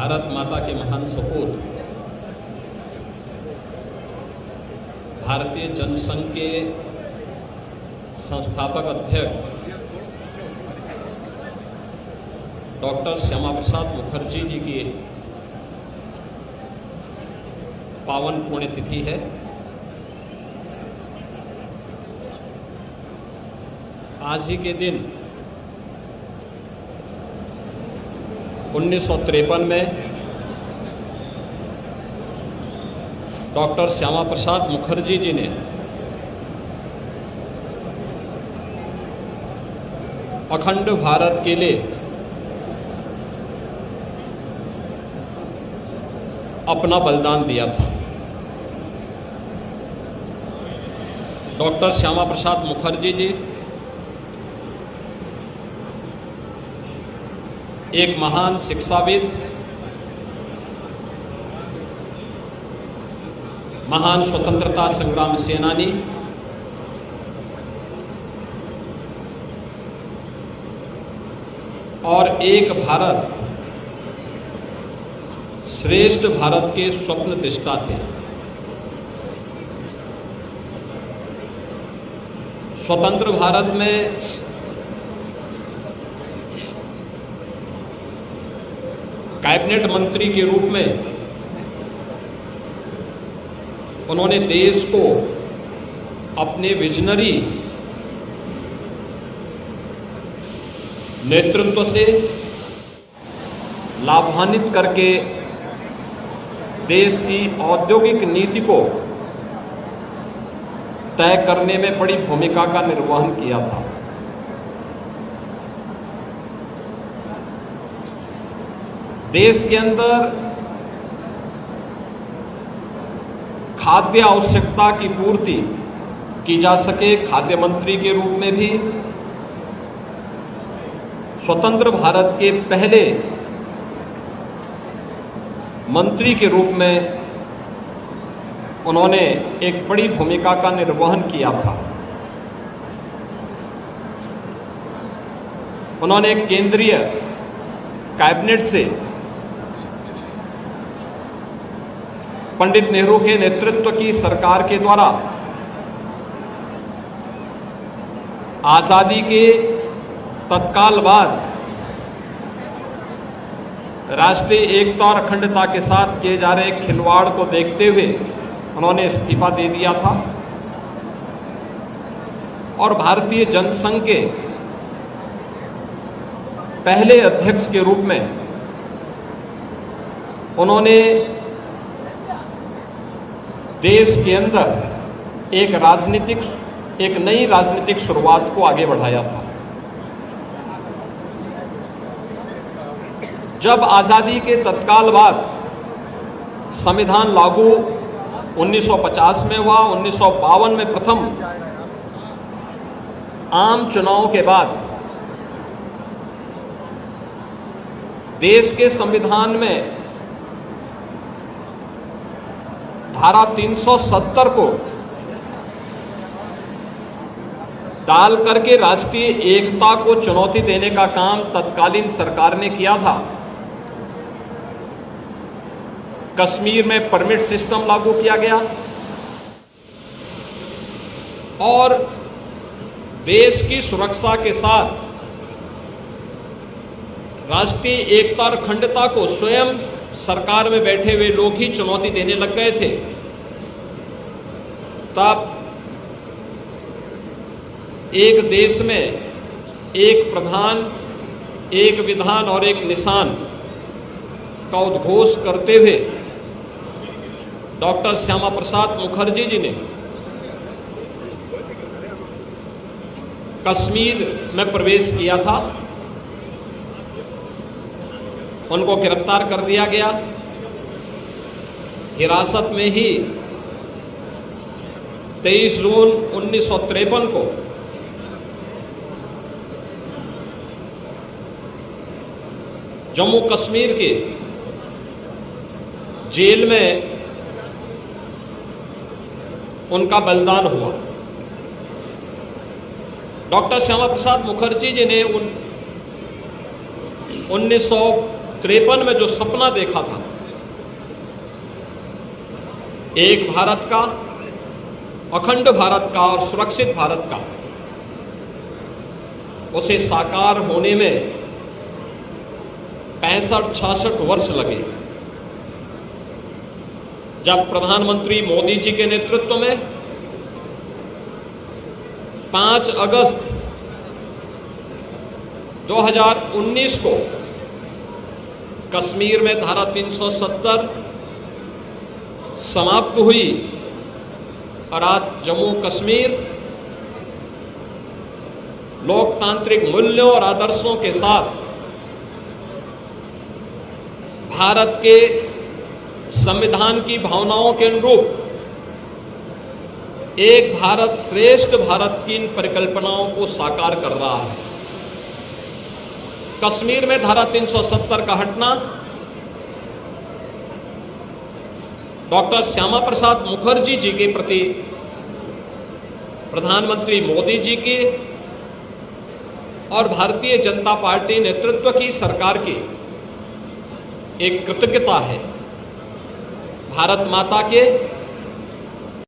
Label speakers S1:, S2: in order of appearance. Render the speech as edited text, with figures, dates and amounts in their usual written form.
S1: भारत माता के महान सपूत भारतीय जनसंघ के संस्थापक अध्यक्ष डॉक्टर श्यामा प्रसाद मुखर्जी जी की पावन पुण्यतिथि है। आज ही के दिन 1953 में डॉक्टर श्यामा प्रसाद मुखर्जी जी ने अखंड भारत के लिए अपना बलिदान दिया था। डॉक्टर श्यामा प्रसाद मुखर्जी जी एक महान शिक्षाविद, महान स्वतंत्रता संग्राम सेनानी, और एक भारत श्रेष्ठ भारत के स्वप्न दृष्टा थे। स्वतंत्र भारत में कैबिनेट मंत्री के रूप में उन्होंने देश को अपने विजनरी नेतृत्व से लाभान्वित करके देश की औद्योगिक नीति को तय करने में बड़ी भूमिका का निर्वहन किया था। देश के अंदर खाद्य आवश्यकता की पूर्ति की जा सके, खाद्य मंत्री के रूप में भी स्वतंत्र भारत के पहले मंत्री के रूप में उन्होंने एक बड़ी भूमिका का निर्वहन किया था। उन्होंने केंद्रीय कैबिनेट से पंडित नेहरू के नेतृत्व की सरकार के द्वारा आजादी के तत्काल बाद राष्ट्रीय एकता और अखंडता के साथ किए जा रहे खिलवाड़ को देखते हुए उन्होंने इस्तीफा दे दिया था और भारतीय जनसंघ के पहले अध्यक्ष के रूप में उन्होंने देश के अंदर एक नई राजनीतिक शुरुआत को आगे बढ़ाया था। जब आजादी के तत्काल बाद संविधान लागू 1950 में हुआ, 1952 में प्रथम आम चुनाव के बाद देश के संविधान में धारा 370 को डाल करके राष्ट्रीय एकता को चुनौती देने का काम तत्कालीन सरकार ने किया था। कश्मीर में परमिट सिस्टम लागू किया गया और देश की सुरक्षा के साथ राष्ट्रीय एकता और अखंडता को स्वयं सरकार में बैठे हुए लोग ही चुनौती देने लग गए थे। तब एक देश में एक प्रधान, एक विधान और एक निशान का उद्घोष करते हुए डॉक्टर श्यामा प्रसाद मुखर्जी जी ने कश्मीर में प्रवेश किया था। उनको गिरफ्तार कर दिया गया। हिरासत में ही 23 जून 1953 को जम्मू कश्मीर के जेल में उनका बलिदान हुआ। डॉक्टर श्यामा प्रसाद मुखर्जी जी ने 1953 में जो सपना देखा था, एक भारत का, अखंड भारत का और सुरक्षित भारत का, उसे साकार होने में 65-66 वर्ष लगे। जब प्रधानमंत्री मोदी जी के नेतृत्व में 5 अगस्त 2019 को कश्मीर में धारा 370 समाप्त हुई और आज जम्मू कश्मीर लोकतांत्रिक मूल्यों और आदर्शों के साथ भारत के संविधान की भावनाओं के अनुरूप एक भारत श्रेष्ठ भारत की इन परिकल्पनाओं को साकार कर रहा है। कश्मीर में धारा 370 का हटना डॉक्टर श्यामा प्रसाद मुखर्जी जी के प्रति प्रधानमंत्री मोदी जी की और भारतीय जनता पार्टी नेतृत्व की सरकार की एक कृतज्ञता है। भारत माता के